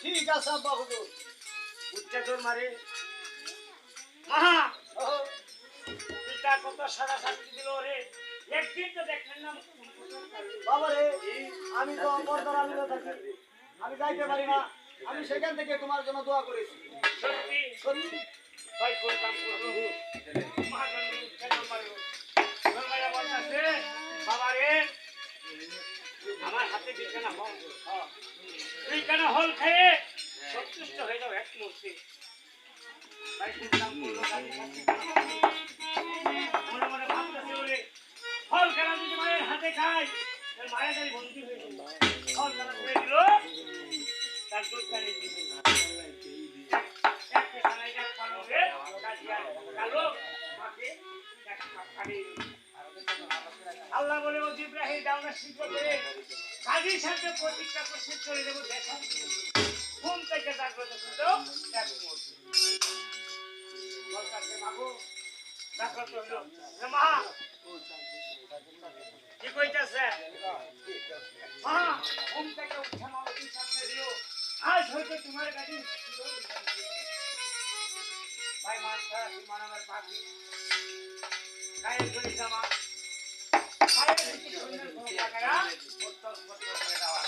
ঠিক আছে আব্বা হুজুর। উচ্চা তোর মারে মহা পিতা কত সারা শাস্তি দিল রে, একদিন তো দেখলেন না বাবা রে, আমি তো পর্দার আলোতে থাকি, আমি যাইতে পারি না। আমি সেখান থেকে তোমার জন্য দোয়া করেছি। সত্যি সত্যি ভাই কোন কাম করবো মা জন্য উচ্চা তোর মারে তোর মারা বলতেছে বাবা রে আমার হাতে দুইখানা হল, দুইখানা হল খেয়ে সন্তুষ্ট হয়ে যাও এক মুহূর্তে। ভাই কোন কাম করবো মনে মনে ভাবতেছে বলে ফল খেলা যদি মায়ের হাতে খাই মায়ের গাড়ি বন্দি হয়ে যাবে। ফল খেলা করে দিল তার দুধ গাড়ি আল্লাহ বলে ও জিব্রাহিম দাওনা শীঘ্র করে কাজীর সাথে প্রতিজ্ঞা করছে চলে যাবো দেখা ঘুম থেকে জাগ্রত করলো এক মুহূর্তে বলতাছে বাবু জাগ্রত হলো মা কি কইতাছে মা ঘুম থেকে উঠে মা ওই সামনে দিও আজ হয়তো তোমার কাছে ভাই মাস্টার মানবের পাখি গায়ের জড়ি জামা গায়ের দিকে সুন্দর কোনো টাকারা বত্তর বত্তর করে দেওয়া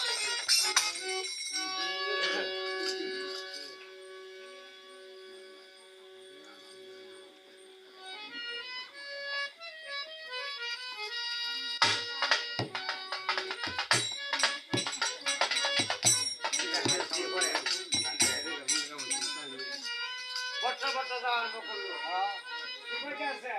বত্তর বত্তর দেওয়া আরম্ভ করলো ঠিক আছে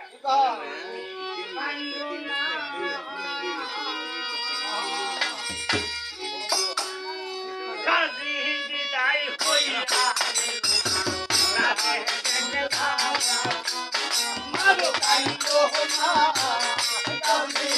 কাজী বিদায় হইয়া মারো কাইলো না কাজী